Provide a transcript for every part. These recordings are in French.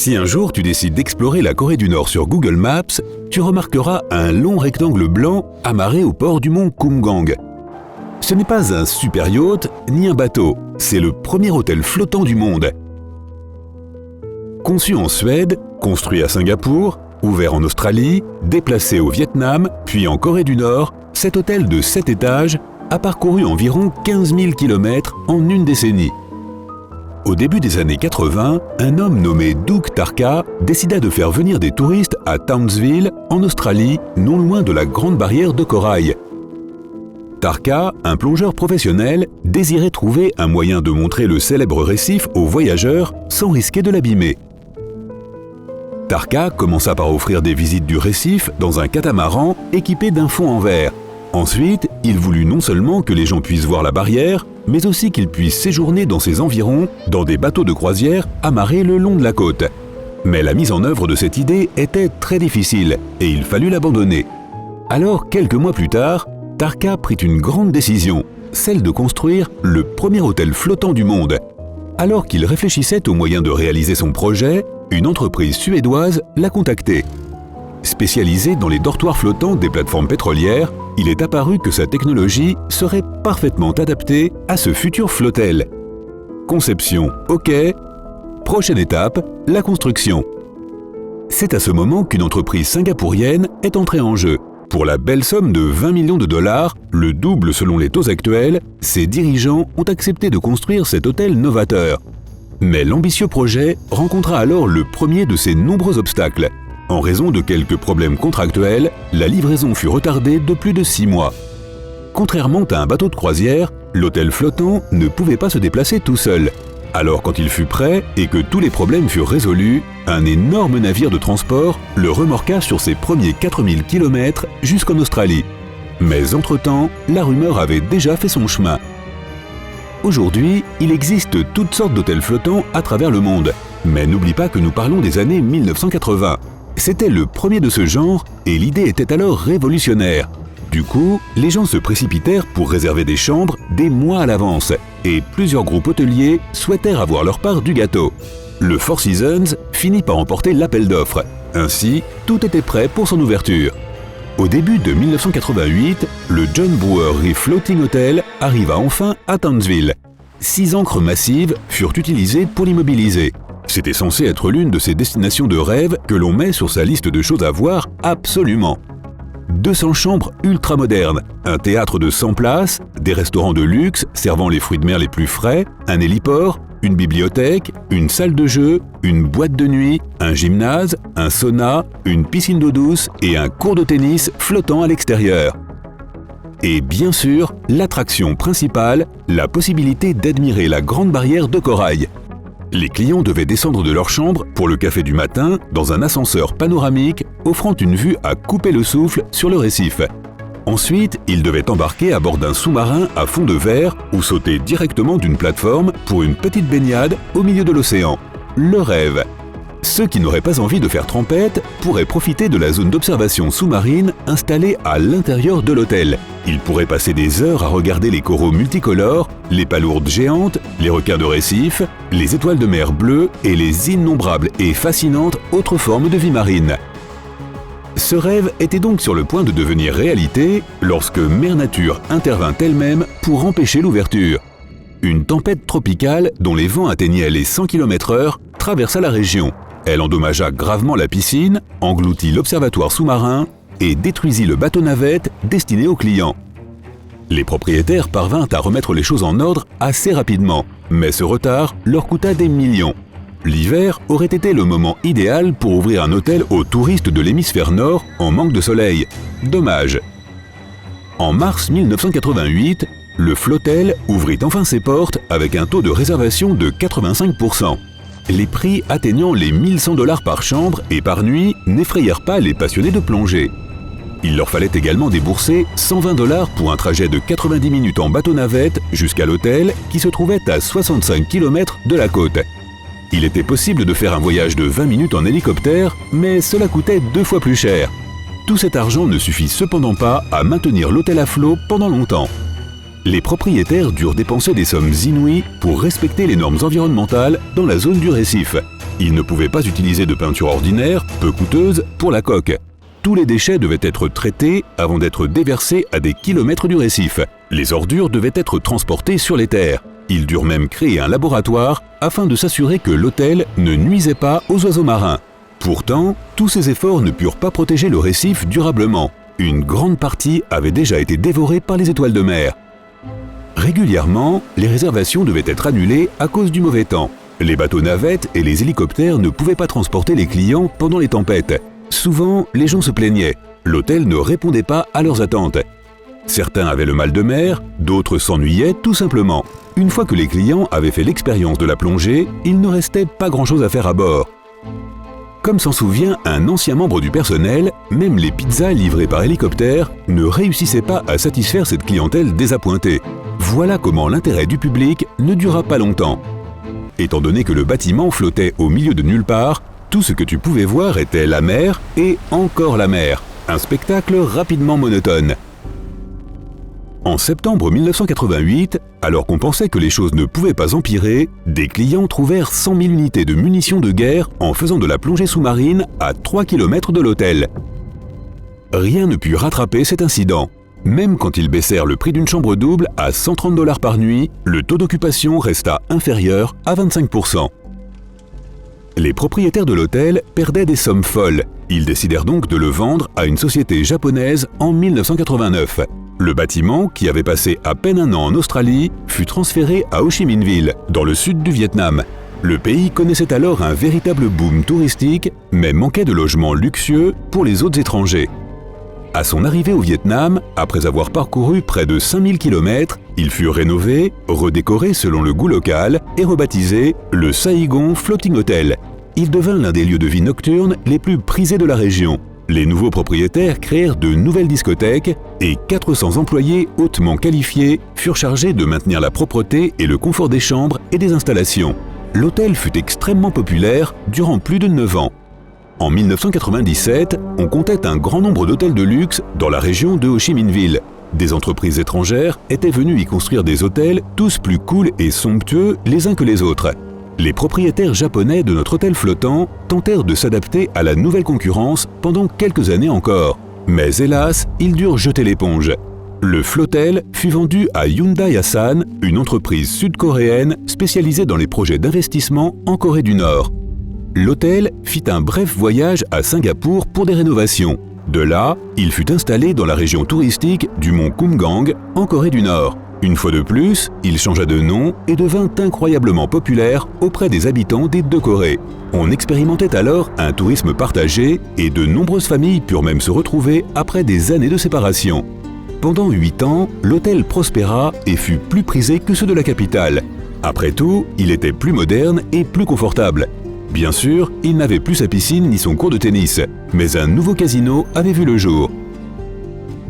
Si un jour tu décides d'explorer la Corée du Nord sur Google Maps, tu remarqueras un long rectangle blanc amarré au port du mont Kumgang. Ce n'est pas un super yacht ni un bateau, c'est le premier hôtel flottant du monde. Conçu en Suède, construit à Singapour, ouvert en Australie, déplacé au Vietnam, puis en Corée du Nord, cet hôtel de 7 étages a parcouru environ 15 000 km en une décennie. Au début des années 80, un homme nommé Doug Tarka décida de faire venir des touristes à Townsville, en Australie, non loin de la Grande Barrière de Corail. Tarka, un plongeur professionnel, désirait trouver un moyen de montrer le célèbre récif aux voyageurs sans risquer de l'abîmer. Tarka commença par offrir des visites du récif dans un catamaran équipé d'un fond en verre. Ensuite, il voulut non seulement que les gens puissent voir la barrière, mais aussi qu'ils puissent séjourner dans ses environs dans des bateaux de croisière amarrés le long de la côte. Mais la mise en œuvre de cette idée était très difficile et il fallut l'abandonner. Alors, quelques mois plus tard, Tarka prit une grande décision, celle de construire le premier hôtel flottant du monde. Alors qu'il réfléchissait aux moyens de réaliser son projet, une entreprise suédoise l'a contacté. Spécialisé dans les dortoirs flottants des plateformes pétrolières, il est apparu que sa technologie serait parfaitement adaptée à ce futur flottel. Conception, OK. Prochaine étape, la construction. C'est à ce moment qu'une entreprise singapourienne est entrée en jeu. Pour la belle somme de 20 millions de dollars, le double selon les taux actuels, ses dirigeants ont accepté de construire cet hôtel novateur. Mais l'ambitieux projet rencontra alors le premier de ses nombreux obstacles. En raison de quelques problèmes contractuels, la livraison fut retardée de plus de 6 mois. Contrairement à un bateau de croisière, l'hôtel flottant ne pouvait pas se déplacer tout seul. Alors quand il fut prêt et que tous les problèmes furent résolus, un énorme navire de transport le remorqua sur ses premiers 4000 km jusqu'en Australie. Mais entre-temps, la rumeur avait déjà fait son chemin. Aujourd'hui, il existe toutes sortes d'hôtels flottants à travers le monde. Mais n'oublie pas que nous parlons des années 1980. C'était le premier de ce genre et l'idée était alors révolutionnaire. Du coup, les gens se précipitèrent pour réserver des chambres des mois à l'avance et plusieurs groupes hôteliers souhaitèrent avoir leur part du gâteau. Le Four Seasons finit par remporter l'appel d'offres. Ainsi, tout était prêt pour son ouverture. Au début de 1988, le John Brewery Floating Hotel arriva enfin à Townsville. 6 ancres massives furent utilisées pour l'immobiliser. C'était censé être l'une de ces destinations de rêve que l'on met sur sa liste de choses à voir absolument. 200 chambres ultra-modernes, un théâtre de 100 places, des restaurants de luxe servant les fruits de mer les plus frais, un héliport, une bibliothèque, une salle de jeu, une boîte de nuit, un gymnase, un sauna, une piscine d'eau douce et un court de tennis flottant à l'extérieur. Et bien sûr, l'attraction principale, la possibilité d'admirer la Grande Barrière de Corail. Les clients devaient descendre de leur chambre pour le café du matin dans un ascenseur panoramique offrant une vue à couper le souffle sur le récif. Ensuite, ils devaient embarquer à bord d'un sous-marin à fond de verre ou sauter directement d'une plateforme pour une petite baignade au milieu de l'océan. Le rêve. Ceux qui n'auraient pas envie de faire trempette pourraient profiter de la zone d'observation sous-marine installée à l'intérieur de l'hôtel. Ils pourraient passer des heures à regarder les coraux multicolores, les palourdes géantes, les requins de récif, les étoiles de mer bleues et les innombrables et fascinantes autres formes de vie marine. Ce rêve était donc sur le point de devenir réalité lorsque Mère Nature intervint elle-même pour empêcher l'ouverture. Une tempête tropicale dont les vents atteignaient les 100 km/h traversa la région. Elle endommagea gravement la piscine, engloutit l'observatoire sous-marin et détruisit le bateau-navette destiné aux clients. Les propriétaires parvinrent à remettre les choses en ordre assez rapidement, mais ce retard leur coûta des millions. L'hiver aurait été le moment idéal pour ouvrir un hôtel aux touristes de l'hémisphère nord en manque de soleil. Dommage. En mars 1988, le Flotel ouvrit enfin ses portes avec un taux de réservation de 85%. Les prix atteignant les 1100 $ par chambre et par nuit n'effrayèrent pas les passionnés de plongée. Il leur fallait également débourser 120 $ pour un trajet de 90 minutes en bateau-navette jusqu'à l'hôtel qui se trouvait à 65 km de la côte. Il était possible de faire un voyage de 20 minutes en hélicoptère, mais cela coûtait 2 fois plus cher. Tout cet argent ne suffit cependant pas à maintenir l'hôtel à flot pendant longtemps. Les propriétaires durent dépenser des sommes inouïes pour respecter les normes environnementales dans la zone du récif. Ils ne pouvaient pas utiliser de peinture ordinaire, peu coûteuse, pour la coque. Tous les déchets devaient être traités avant d'être déversés à des kilomètres du récif. Les ordures devaient être transportées sur les terres. Ils durent même créer un laboratoire afin de s'assurer que l'hôtel ne nuisait pas aux oiseaux marins. Pourtant, tous ces efforts ne purent pas protéger le récif durablement. Une grande partie avait déjà été dévorée par les étoiles de mer. Régulièrement, les réservations devaient être annulées à cause du mauvais temps. Les bateaux-navettes et les hélicoptères ne pouvaient pas transporter les clients pendant les tempêtes. Souvent, les gens se plaignaient. L'hôtel ne répondait pas à leurs attentes. Certains avaient le mal de mer, d'autres s'ennuyaient tout simplement. Une fois que les clients avaient fait l'expérience de la plongée, il ne restait pas grand-chose à faire à bord. Comme s'en souvient un ancien membre du personnel, même les pizzas livrées par hélicoptère ne réussissaient pas à satisfaire cette clientèle désappointée. Voilà comment l'intérêt du public ne dura pas longtemps. Étant donné que le bâtiment flottait au milieu de nulle part, tout ce que tu pouvais voir était la mer et encore la mer. Un spectacle rapidement monotone. En septembre 1988, alors qu'on pensait que les choses ne pouvaient pas empirer, des clients trouvèrent 100 000 unités de munitions de guerre en faisant de la plongée sous-marine à 3 km de l'hôtel. Rien ne put rattraper cet incident. Même quand ils baissèrent le prix d'une chambre double à 130 $ par nuit, le taux d'occupation resta inférieur à 25%. Les propriétaires de l'hôtel perdaient des sommes folles. Ils décidèrent donc de le vendre à une société japonaise en 1989. Le bâtiment, qui avait passé à peine un an en Australie, fut transféré à Ho Chi Minh Ville, dans le sud du Vietnam. Le pays connaissait alors un véritable boom touristique, mais manquait de logements luxueux pour les autres étrangers. À son arrivée au Vietnam, après avoir parcouru près de 5000 km, il fut rénové, redécoré selon le goût local et rebaptisé le Saigon Floating Hotel. Il devint l'un des lieux de vie nocturne les plus prisés de la région. Les nouveaux propriétaires créèrent de nouvelles discothèques et 400 employés hautement qualifiés furent chargés de maintenir la propreté et le confort des chambres et des installations. L'hôtel fut extrêmement populaire durant plus de 9 ans. En 1997, on comptait un grand nombre d'hôtels de luxe dans la région de Ho Chi Minh Ville. Des entreprises étrangères étaient venues y construire des hôtels tous plus cool et somptueux les uns que les autres. Les propriétaires japonais de notre hôtel flottant tentèrent de s'adapter à la nouvelle concurrence pendant quelques années encore. Mais hélas, ils durent jeter l'éponge. Le Flotel fut vendu à Hyundai Asan, une entreprise sud-coréenne spécialisée dans les projets d'investissement en Corée du Nord. L'hôtel fit un bref voyage à Singapour pour des rénovations. De là, il fut installé dans la région touristique du mont Kumgang, en Corée du Nord. Une fois de plus, il changea de nom et devint incroyablement populaire auprès des habitants des deux Corées. On expérimentait alors un tourisme partagé et de nombreuses familles purent même se retrouver après des années de séparation. Pendant 8 ans, l'hôtel prospéra et fut plus prisé que ceux de la capitale. Après tout, il était plus moderne et plus confortable. Bien sûr, il n'avait plus sa piscine ni son court de tennis, mais un nouveau casino avait vu le jour.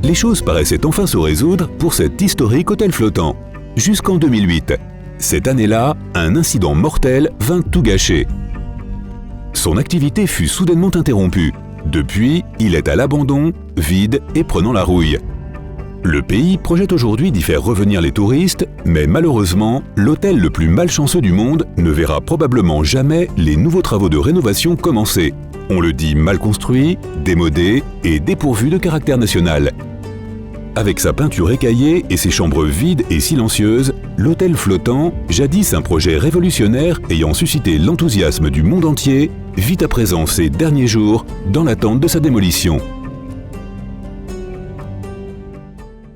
Les choses paraissaient enfin se résoudre pour cet historique hôtel flottant, jusqu'en 2008. Cette année-là, un incident mortel vint tout gâcher. Son activité fut soudainement interrompue. Depuis, il est à l'abandon, vide et prenant la rouille. Le pays projette aujourd'hui d'y faire revenir les touristes, mais malheureusement, l'hôtel le plus malchanceux du monde ne verra probablement jamais les nouveaux travaux de rénovation commencer. On le dit mal construit, démodé et dépourvu de caractère national. Avec sa peinture écaillée et ses chambres vides et silencieuses, l'hôtel flottant, jadis un projet révolutionnaire ayant suscité l'enthousiasme du monde entier, vit à présent ses derniers jours dans l'attente de sa démolition.